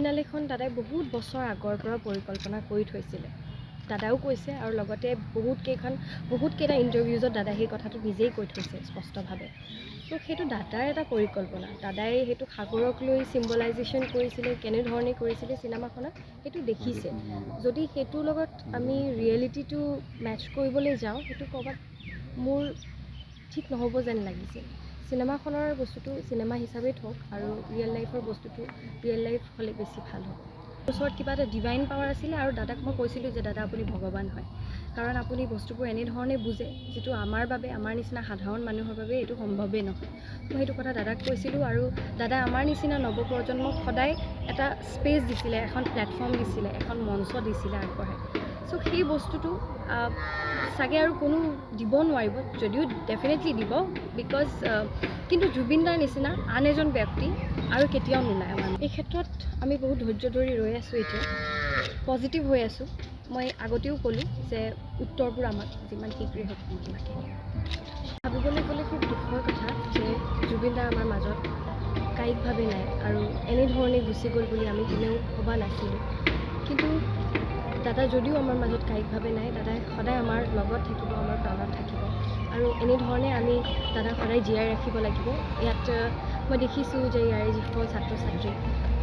বিনালেখন দাদাই বহুত বছৰ আগৰ পৰা পৰিকল্পনা কৰি থৈছিলে। দাদাও কৈছে আৰু লগতে বহুত কেইটা ইণ্টাৰভিউজত দাদাই সেই কথাটো নিজেই কৈ থৈছে স্পষ্টভাৱে। ত' সেইটো দাদাৰ এটা পৰিকল্পনা। দাদাই সেইটো সাগৰক লৈ চিম্বলাইজেশ্যন কৰিছিলে, কেনেধৰণে কৰিছিলে চিনেমাখনত সেইটো দেখিছে। যদি সেইটোৰ লগত আমি ৰিয়েলিটিটো মেটচ কৰিবলৈ যাওঁ, সেইটো ক'ৰবাত মোৰ ঠিক নহ'ব যেন লাগিছে। চিনেমাখনৰ বস্তুটো চিনেমা হিচাপেই থওক আৰু ৰিয়েল লাইফৰ বস্তুটো ৰিয়েল লাইফ হ'লে বেছি ভাল হ'ব। ওচৰত কিবা এটা ডিভাইন পাৱাৰ আছিলে আৰু দাদাক মই কৈছিলোঁ যে দাদা আপুনি ভগৱান হয়, কাৰণ আপুনি বস্তুবোৰ এনেধৰণে বুজে যিটো আমাৰ নিচিনা সাধাৰণ মানুহৰ বাবে এইটো সম্ভৱেই নহয়। মই সেইটো কথা দাদাক কৈছিলোঁ আৰু দাদা আমাৰ নিচিনা নৱপ্ৰজন্মক সদায় এটা স্পেচ দিছিলে, এখন প্লেটফৰ্ম দিছিলে, এখন মঞ্চ দিছিলে আগবঢ়াই। চ' সেই বস্তুটো চাগে আৰু কোনো দিব নোৱাৰিব, যদিও ডেফিনেটলি দিব, বিকজ কিন্তু জুবিন দাৰ নিচিনা আন এজন ব্যক্তি আৰু কেতিয়াও নোলায় আমাৰ। এই ক্ষেত্ৰত আমি বহুত ধৈৰ্য ধৰি ৰৈ আছোঁ। এতিয়া পজিটিভ হৈ আছোঁ। মই আগতেও ক'লোঁ যে উত্তৰবোৰ আমাক যিমান শীঘ্ৰেই হওক লাগে। ভাবিবলৈ গ'লে খুব দুখৰ কথা যে জুবিন দা আমাৰ মাজত কায়িকভাৱে নাই আৰু এনেধৰণে গুচি গ'ল বুলি আমি কোনেও ভবা নাছিলোঁ। কিন্তু দাদা যদিও আমাৰ মাজত কায়িকভাৱে নাই, দাদাই সদায় আমাৰ লগত থাকিব, আমাৰ প্ৰাণত থাকিব আৰু এনেধৰণে আমি দাদাক সদায় জীয়াই ৰাখিব লাগিব। ইয়াত মই দেখিছোঁ যে ইয়াৰে যিসকল ছাত্ৰ ছাত্ৰী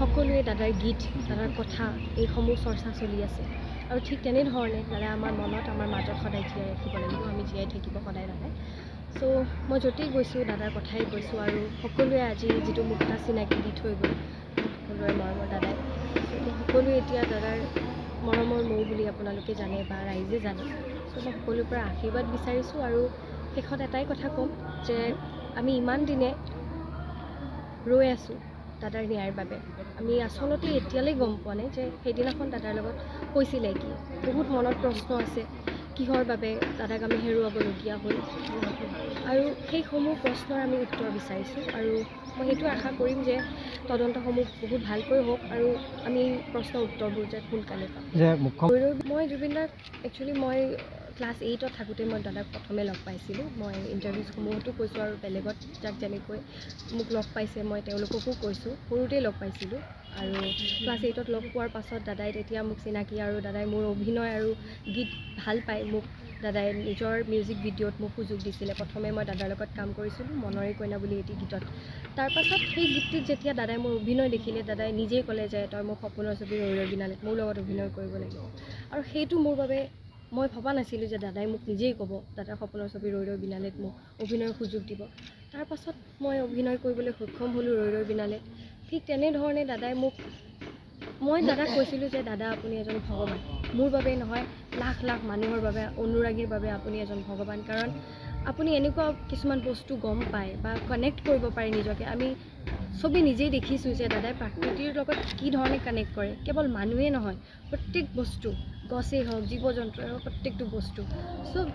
সকলোৱে দাদাৰ গীত, দাদাৰ কথা এইসমূহ চৰ্চা চলি আছে আৰু ঠিক তেনেধৰণে দাদা আমাৰ মনত, আমাৰ মাজত সদায় জীয়াই ৰাখিব লাগিব। আমি জীয়াই থাকিব সদায় দাদাই। চ' মই য'তেই গৈছোঁ দাদাৰ কথাই কৈছোঁ আৰু সকলোৱে আজি যিটো মোক এটা চিনাকি দি থৈ গ'ল সকলোৰে মৰমৰ দাদাই, সকলোৱে এতিয়া দাদাৰ মৰমৰ মৌ বুলি আপোনালোকে জানে বা ৰাইজে জানে। চ' মই সকলোৰে পৰা আশীৰ্বাদ বিচাৰিছোঁ আৰু শেষত এটাই কথা ক'ম যে আমি ইমান দিনে ৰৈ আছোঁ দাদাৰ ন্যায়ৰ বাবে। আমি আচলতে এতিয়ালৈ গম পোৱা নাই যে সেইদিনাখন দাদাৰ লগত হৈছিলে কি। বহুত মনত প্ৰশ্ন আছে, কিহৰ বাবে দাদাক আমি হেৰুৱাবলগীয়া হ'ল আৰু সেইসমূহ প্ৰশ্নৰ আমি উত্তৰ বিচাৰিছোঁ আৰু মই সেইটো আশা কৰিম যে তদন্তসমূহ বহুত ভালকৈ হওক আৰু আমি প্ৰশ্নৰ উত্তৰবোৰ যে সোনকালে পাম। মই জুবিন দাক একচুৱেলি মই ক্লাছ 8ত থাকোঁতে মই দাদাক প্ৰথমে লগ পাইছিলোঁ। মই ইণ্টাৰভিউসমূহতো কৈছোঁ আৰু বেলেগত যাক যেনেকৈ মোক লগ পাইছে মই তেওঁলোককো কৈছোঁ, সৰুতেই লগ পাইছিলোঁ আৰু ক্লাছ 8ত লগ পোৱাৰ পাছত দাদাই তেতিয়া মোক চিনাকি আৰু দাদাই মোৰ অভিনয় আৰু গীত ভাল পাই মোক দাদাই নিজৰ মিউজিক ভিডিঅ'ত মোক সুযোগ দিছিলে। প্ৰথমে মই দাদাৰ লগত কাম কৰিছিলোঁ মনৰে কইনা বুলি এটি গীতত। তাৰপাছত সেই গীতটিত যেতিয়া দাদাই মোৰ অভিনয় দেখিলে, দাদাই নিজেই ক'লে যে তই মোক সপোনৰ ছবি ৰৈ ৰৈ বিনালেত মোৰ লগত অভিনয় কৰিব লাগিব আৰু সেইটো মোৰ বাবে মই ভবা নাছিলোঁ যে দাদাই মোক নিজেই ক'ব দাদাৰ সপোনৰ ছবি ৰৈ ৰৈ বিনালেত মোক অভিনয়ৰ সুযোগ দিব। তাৰপাছত মই অভিনয় কৰিবলৈ সক্ষম হ'লোঁ ৰৈ ৰৈ বিনালেত। ঠিক তেনেধৰণে দাদাই মই দাদাক কৈছিলোঁ যে দাদা আপুনি এজন ভগৱান, মোৰ বাবেই নহয় লাখ লাখ মানুহৰ বাবে, অনুৰাগীৰ বাবে আপুনি এজন ভগৱান, কাৰণ আপুনি এনেকুৱা কিছুমান বস্তু গম পায় বা কানেক্ট কৰিব পাৰে নিজকে। আমি চবেই নিজেই দেখিছোঁ যে দাদাই প্ৰাকৃতিৰ লগত কি ধৰণে কানেক্ট কৰে, কেৱল মানুহেই নহয় প্ৰত্যেক বস্তু, গছেই হওক জীৱ জন্তুৱেই হওক প্ৰত্যেকটো বস্তু। চ'